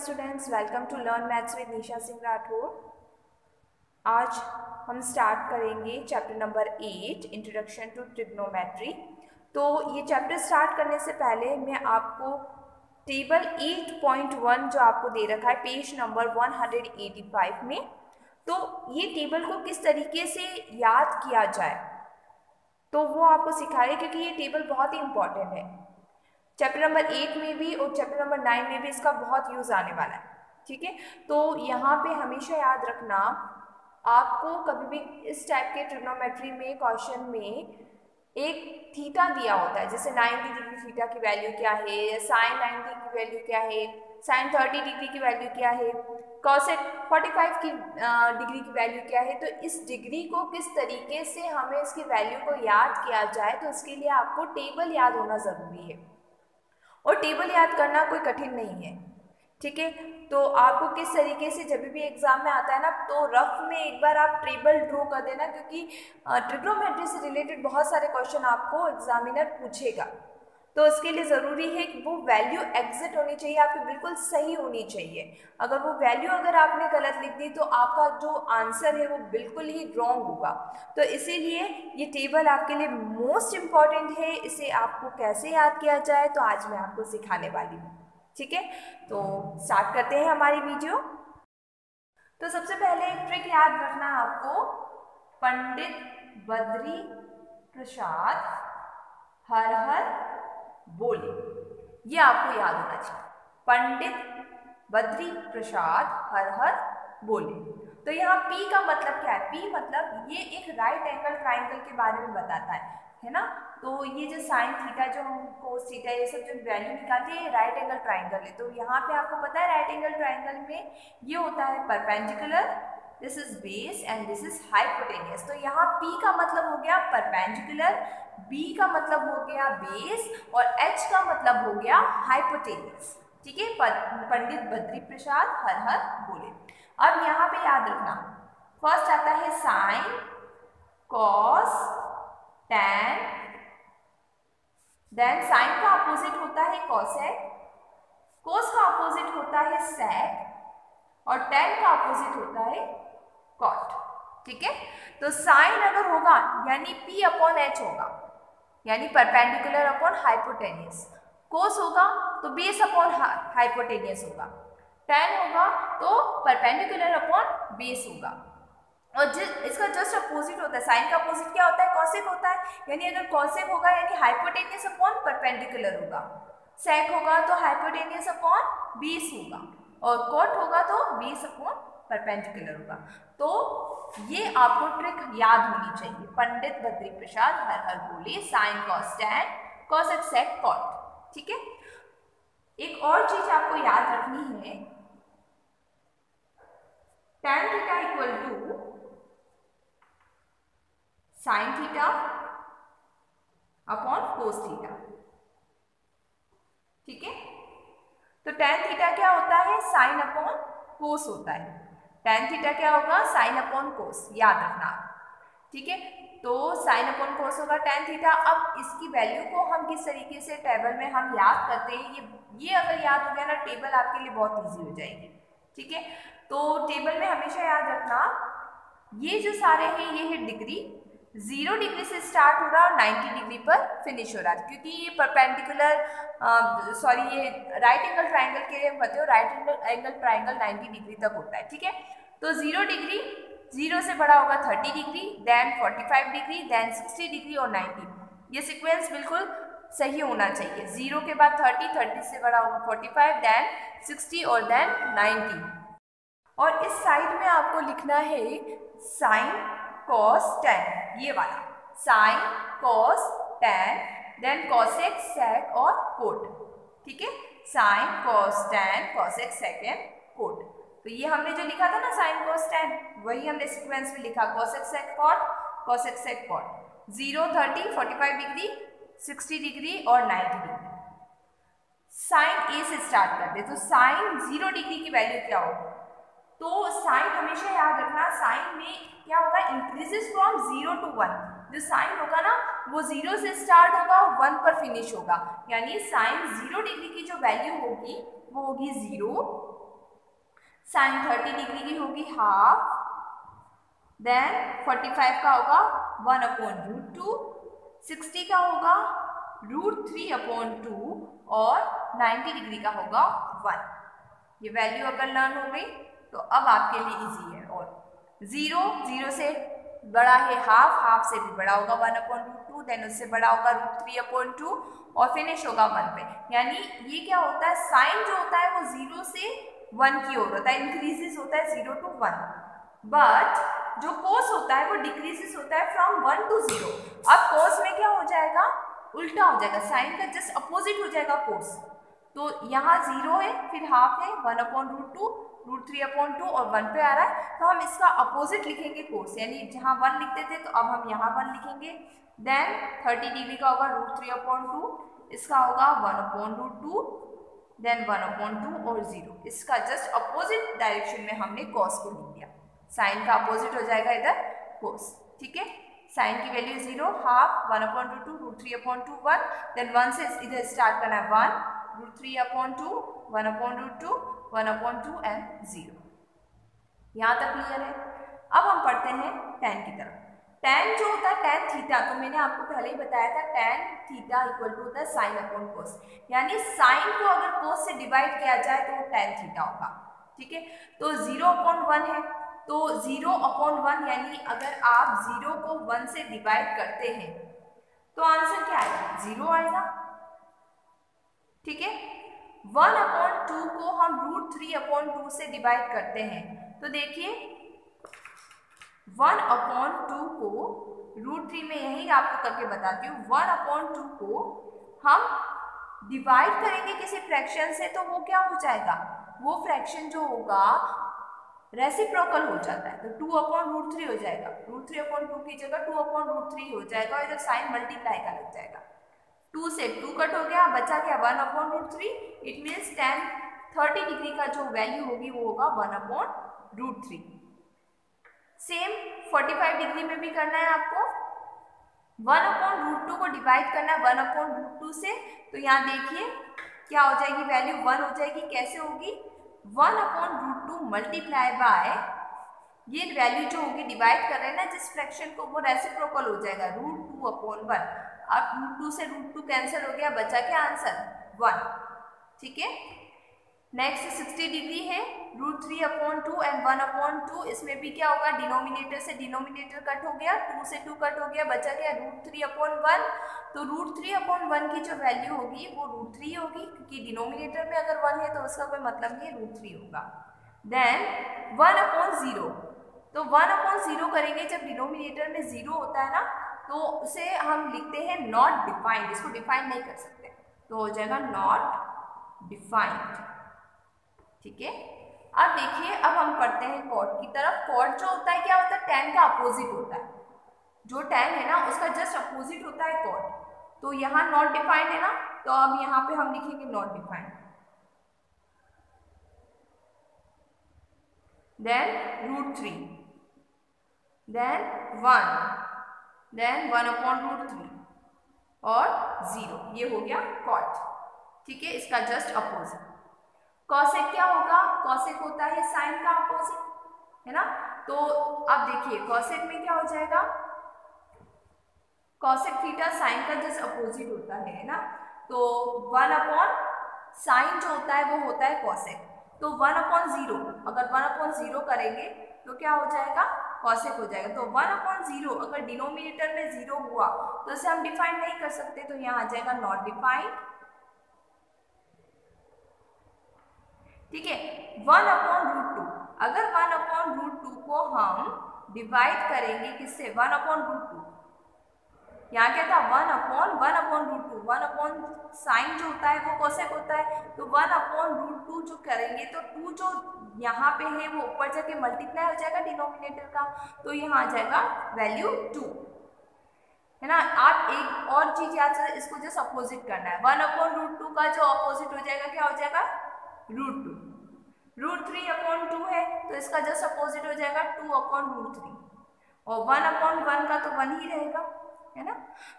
Students, welcome to learn maths with Nisha Singh Rathore. आज हम start करेंगे chapter number 8 introduction to trigonometry. तो ये चैप्टर स्टार्ट करने से पहले मैं आपको टेबल 8.1 जो आपको दे रखा है पेज नंबर 185 में, तो ये टेबल को किस तरीके से याद किया जाए तो वो आपको सिखा रहे, क्योंकि ये टेबल बहुत ही इंपॉर्टेंट है। चैप्टर नंबर 8 में भी और चैप्टर नंबर 9 में भी इसका बहुत यूज़ आने वाला है। ठीक है, तो यहाँ पे हमेशा याद रखना, आपको कभी भी इस टाइप के ट्रिग्नोमेट्री में क्वेश्चन में एक थीटा दिया होता है, जैसे 90 डिग्री थीटा की वैल्यू क्या है, साइन 90 की वैल्यू क्या है, साइन 30 डिग्री की वैल्यू क्या है, कॉसेक 45 की डिग्री की वैल्यू क्या है। तो इस डिग्री को किस तरीके से हमें इसकी वैल्यू को याद किया जाए, तो इसके लिए आपको टेबल याद होना ज़रूरी है। और टेबल याद करना कोई कठिन नहीं है। ठीक है, तो आपको किस तरीके से जब भी एग्जाम में आता है ना, तो रफ में एक बार आप टेबल ड्रॉ कर देना, क्योंकि ट्रिग्नोमेट्री से रिलेटेड बहुत सारे क्वेश्चन आपको एग्जामिनर पूछेगा। तो इसके लिए ज़रूरी है कि वो वैल्यू एग्जैक्ट होनी चाहिए, आपकी बिल्कुल सही होनी चाहिए। अगर वो वैल्यू अगर आपने गलत लिख दी तो आपका जो आंसर है वो बिल्कुल ही रॉन्ग होगा। तो इसीलिए ये टेबल आपके लिए मोस्ट इम्पॉर्टेंट है। इसे आपको कैसे याद किया जाए तो आज मैं आपको सिखाने वाली हूँ। ठीक है, तो स्टार्ट करते हैं हमारी वीडियो। तो सबसे पहले एक ट्रिक याद रखना आपको, पंडित बद्री प्रसाद हर हर बोले, ये आपको याद होना चाहिए। पंडित बद्री प्रसाद हर हर बोले। तो यहाँ P का मतलब क्या है? P मतलब ये एक राइट एंगल ट्राइंगल के बारे में बताता है ना। तो ये जो साइन थीटा, जो हम कोस थीटा, ये सब जो वैल्यू निकालते हैं, ये राइट एंगल ट्राइंगल है। तो यहाँ पे आपको पता है राइट एंगल ट्राइंगल में ये होता है perpendicular, this is base and this is hypotenuse. तो यहाँ P का मतलब हो गया परपेंडिकुलर, B का मतलब हो गया बेस और H का मतलब हो गया हाइपोटेनियस। ठीक है, पंडित बद्री प्रसाद हर हर बोले। अब यहाँ पे याद रखना, फर्स्ट आता है sine, cos, tan, then sine का अपोजिट होता है कॉसेक, कोस का अपोजिट होता है सेक और टैन का अपोजिट होता है कॉट। ठीक है, तो साइन अगर होगा यानी P अपॉन H होगा, यानी परपेंडिकुलर अपॉन हाइपोटेनियस। कोस होगा तो बेस अपॉन हाइपोटेनियस होगा। टैन होगा तो परपेंडिकुलर अपॉन बेस होगा। और इसका जस्ट अपोजिट होता है, साइन का अपोजिट क्या होता है? कॉसेक होता है, यानी अगर कॉसेक होगा यानी हाइपोटेनियस अपॉन परपेंडिकुलर होगा। सेक होगा तो हाइपोटेनियस अपॉन बेस होगा और कॉट होगा तो बेस अपॉन परपेंडिकुलर होगा। तो ये आपको ट्रिक याद होनी चाहिए, पंडित बद्री प्रसाद हर हर बोले, sine cos tan cosec sec cot. ठीक है, एक और चीज आपको याद रखनी है, tan theta equal to sine theta upon cos theta. ठीक है, तो टैन थीटा क्या होता है? साइन अपॉन कोस होता है। टैन थीटा क्या होगा? साइन अपॉन कोस, याद रखना। ठीक है, तो साइन अपॉन कोस होगा टैन थीटा। अब इसकी वैल्यू को हम किस तरीके से टेबल में हम याद करते हैं, ये अगर याद हो गया ना, टेबल आपके लिए बहुत इजी हो जाएगी। ठीक है, तो टेबल में हमेशा याद रखना, ये जो सारे हैं ये है डिग्री, 0 डिग्री से स्टार्ट हो रहा है और 90 डिग्री पर फिनिश हो रहा है, क्योंकि ये परपेंडिकुलर ये राइट एंगल ट्राइंगल के लिए हम कहते हो राइट एंगल ट्राइंगल 90 डिग्री तक होता है। ठीक है, तो 0 डिग्री, 0 से बड़ा होगा 30 degree, then 45 degree, then 60 degree और 90। ये सीक्वेंस बिल्कुल सही होना चाहिए। 0 के बाद 30, 30 से बड़ा होगा 45, देन 60 और देन 90। और इस साइड में आपको लिखना है साइन कॉस टैन, ये वाला sine cos tan, then cosec sec और कोट। ठीक है, sine cos tan cosec sec and cot. तो ये हमने जो लिखा था ना साइन कॉस टैन, वही हमने सीक्वेंस में लिखा, cosec sec cot, cosec sec cot. 0, 30, 45 degree, 60 degree और 90 डिग्री। साइन ए से स्टार्ट करते हैं, तो साइन 0 डिग्री की वैल्यू क्या होगी? तो साइन हमेशा याद रखना, साइन में क्या होगा? Increases from 0 to 1। जो साइन होगा ना वो 0 से स्टार्ट होगा और 1 पर फिनिश होगा, यानी साइन 0 डिग्री की जो वैल्यू होगी वो होगी 0, साइन 30 डिग्री की होगी हाफ, देन 45 का होगा 1/√2, 60 का होगा √3/2 और 90 डिग्री का होगा 1। ये वैल्यू अगर लर्न हो गई तो अब आपके लिए इजी है। और 0 से बड़ा है हाफ, हाफ से भी बड़ा होगा 1/√2, देन उससे बड़ा होगा √3/2 और फिनिश होगा 1 पे। यानी ये क्या होता है, साइन जो होता है वो 0 से 1 की ओर होता है, इंक्रीजेस होता है 0 to 1, बट जो कोस होता है वो डिक्रीजेस होता है फ्रॉम 1 to 0। अब कोस में क्या हो जाएगा, उल्टा हो जाएगा, साइन का जस्ट अपोजिट हो जाएगा कोस। तो यहाँ 0 है, फिर हाफ है 1/√2, √3/2 और 1 पे आ रहा है, तो हम इसका अपोजिट लिखेंगे कोस, यानी जहाँ 1 लिखते थे तो अब हम यहाँ 1 लिखेंगे। देन 30 डिग्री का होगा √3/2, इसका होगा 1/√2, देन 1/2 और 0। इसका जस्ट अपोजिट डायरेक्शन में हमने कॉस को लिख दिया, साइन का अपोजिट हो जाएगा इधर कोस। ठीक है, साइन की वैल्यू 0, हाफ 1/√2, √3/2 1, देन 1 से इधर स्टार्ट करना है 1, √3/2, 1/√2, 1/2 एंड 0। यहाँ तक क्लियर है। अब हम पढ़ते हैं tan की तरफ। tan जो होता है tan थीटा, तो मैंने आपको पहले ही बताया था tan थीटा इक्वल टू होता है sin/cos, यानी साइन को अगर cos से डिवाइड किया जाए तो वो tan थीटा होगा। ठीक है, तो 0/1 है, तो 0/1 यानी अगर आप 0 को 1 से डिवाइड करते हैं तो आंसर क्या आएगा, 0 आएगा। ठीक है, 1/2 को हम √3/2 से डिवाइड करते हैं, तो देखिए 1/2 को √3 में यही आपको करके बताती हूँ, 1/2 को हम डिवाइड करेंगे किसी फ्रैक्शन से तो वो क्या हो जाएगा, वो फ्रैक्शन जो होगा रेसिप्रोकल हो जाता है, तो 2/√3 हो जाएगा, √3/2 की जगह 2/√3 हो जाएगा और इधर साइन मल्टीप्लाई का लग जाएगा। 2 से 2 कट हो गया, बचा क्या 1/√3, इट मीन्स tan 30 डिग्री का जो वैल्यू होगी वो होगा 1/√3। सेम 45 डिग्री में भी करना है आपको, 1/√2 को डिवाइड करना है 1/√2 से, तो यहाँ देखिए क्या हो जाएगी, वैल्यू 1 हो जाएगी। कैसे होगी, 1/√2 मल्टीप्लाई बाय ये वैल्यू जो होगी डिवाइड कर रहे हैं ना जिस फ्रैक्शन को, वो रेसिप्रोकल हो जाएगा √2/1। अब √2 से √2 कैंसिल हो गया, बचा क्या आंसर 1। ठीक है, नेक्स्ट 60 डिग्री है, √3/2 एंड 1/2, इसमें भी क्या होगा, डिनोमिनेटर से डिनोमिनेटर कट हो गया, 2 से 2 कट हो गया, बचा क्या √3/1। तो √3/1 की जो वैल्यू होगी वो √3 होगी, क्योंकि डिनोमिनेटर में अगर 1 है तो उसका कोई मतलब नहीं है, √3 होगा। देन 1/0, तो 1/0 करेंगे जब डिनोमिनेटर में 0 होता है ना, तो उसे हम लिखते हैं नॉट डिफाइंड, इसको डिफाइन नहीं कर सकते, तो हो जाएगा नॉट डिफाइंड। ठीक है, अब देखिए, अब हम पढ़ते हैं कॉट की तरफ। कॉट जो होता है क्या होता है, tan का अपोजिट होता है, जो tan है ना उसका जस्ट अपोजिट होता है कॉट। तो यहाँ नॉट डिफाइंड है ना, तो अब यहाँ पे हम लिखेंगे not defined, then √3, then 1, then 1/√3 और 0, ये हो गया कॉट। ठीक है, इसका जस्ट अपोजिट। कॉसेक क्या होगा, कॉसेक होता है साइन का अपोजिट, है ना। तो अब देखिए कॉसेक में क्या हो जाएगा, कॉसेक थीटा साइन का जस्ट अपोजिट होता है ना, तो 1/साइन जो होता है वो होता है कॉसेक। तो 1/0, अगर 1/0 करेंगे तो क्या हो जाएगा, कॉसेक हो जाएगा। तो 1/0 अगर डिनोमिनेटर में 0 हुआ तो इसे हम डिफाइन नहीं कर सकते, तो यहाँ आ जाएगा नॉट डिफाइंड। ठीक है, 1/√2, अगर 1/√2 को हम डिवाइड करेंगे किससे, 1/√2, यहाँ क्या था 1/√2, 1 साइन जो होता है वो कॉसेक होता है, तो 1/√2 जो करेंगे तो 2 जो यहाँ पे है वो ऊपर जाके मल्टीप्लाई हो जाएगा डिनोमिनेटर का, तो यहाँ आ जाएगा वैल्यू 2, है ना। आप एक और चीज याद रखें, इसको जस्ट अपोजिट करना है, 1/√2 का जो अपोजिट हो जाएगा क्या हो जाएगा, √2, √3/2 है तो इसका जस्ट अपोजिट हो जाएगा 2/√3, और 1/1 का तो 1 ही रहेगा, है ना।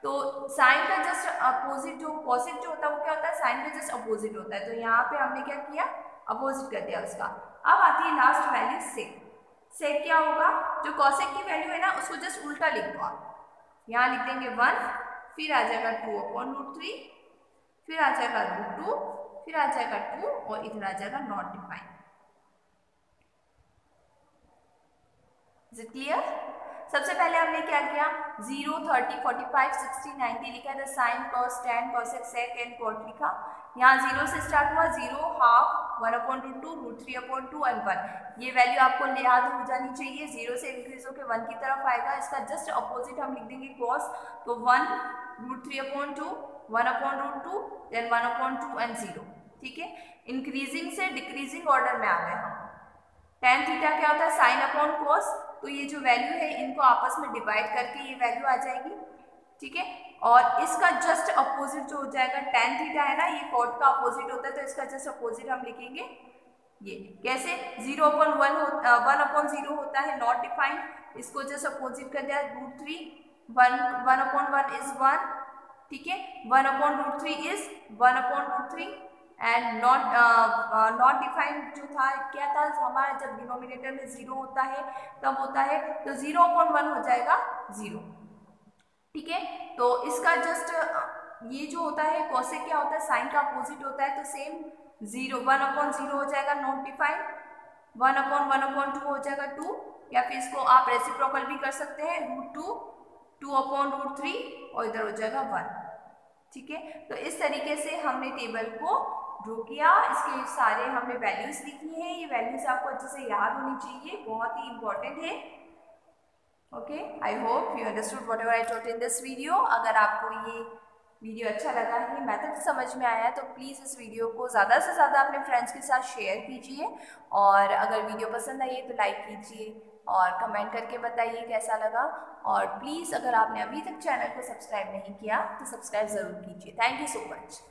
तो साइन का जस्ट अपोजिट जो कॉसेक जो होता है वो क्या होता है, साइन का जस्ट अपोजिट होता है, तो यहाँ पे हमने क्या किया, अपोजिट कर दिया उसका। अब आती है लास्ट वैल्यू सेक। सेक क्या होगा, जो कॉसेक की वैल्यू है ना उसको जस्ट उल्टा लिख दो आप, यहाँ लिख देंगे 1, फिर आ जाएगा 2/√3, फिर आ जाएगा √2, फिर आ जाएगा 2 और इधर आ जाएगा not defined. Is it clear? सबसे पहले हमने क्या किया, 0, 30, 45, 60, 90 लिखा था, sine, cos, tan, cosec, sec and cot लिखा। यहाँ 0 से स्टार्ट हुआ, 0, हाफ, 1/√2, √3/2 एंड 1। ये वैल्यू आपको याद हो जानी चाहिए, 0 से इंक्रीज होकर 1 की तरफ आएगा। इसका जस्ट अपोजिट हम लिख देंगे कॉस, तो 1, √3/2, 1/√2, देन 1/2 एंड 0। ठीक है, इंक्रीजिंग से डिक्रीजिंग ऑर्डर में आ गए हम। tan थीटा क्या होता है, साइन अपॉन कॉस, तो ये जो वैल्यू है इनको आपस में डिवाइड करके ये वैल्यू आ जाएगी। ठीक है, और इसका जस्ट अपोजिट जो हो जाएगा, tan थीटा है ना, ये कॉट का अपोजिट होता है, तो इसका जस्ट अपोजिट हम लिखेंगे ये कैसे, 1/0 होता है नॉट डिफाइंड, इसको जस्ट अपोजिट कर दिया, √3, 1/1 इज 1। ठीक है, 1/√3 इज 1/√3 एंड नॉट डिफाइंड जो था क्या था हमारा, जब डिनोमिनेटर में 0 होता है तब होता है, तो 0/1 हो जाएगा 0। ठीक है, तो इसका जस्ट ये जो होता है कॉसेक क्या होता है, साइन का अपोजिट होता है, तो सेम 1/0 हो जाएगा नॉट डिफाइंड, 1/1/2 हो जाएगा 2, या फिर इसको आप रेसिप्रोकल भी कर सकते हैं, √2, 2/√3 और इधर हो जाएगा 1। ठीक है, तो इस तरीके से हमने टेबल को ड्रॉ किया, इसके सारे हमने वैल्यूज लिखी हैं। ये वैल्यूज आपको अच्छे से याद होनी चाहिए, बहुत ही इंपॉर्टेंट है। Okay, I hope you understood whatever I taught in this video. अगर आपको ये वीडियो अच्छा लगा है, मेथड समझ में आया, तो प्लीज़ इस वीडियो को ज़्यादा से ज़्यादा अपने फ्रेंड्स के साथ शेयर कीजिए, और अगर वीडियो पसंद आई है तो लाइक कीजिए और कमेंट करके बताइए कैसा लगा। और प्लीज़ अगर आपने अभी तक चैनल को सब्सक्राइब नहीं किया तो सब्सक्राइब ज़रूर कीजिए। Thank you so much.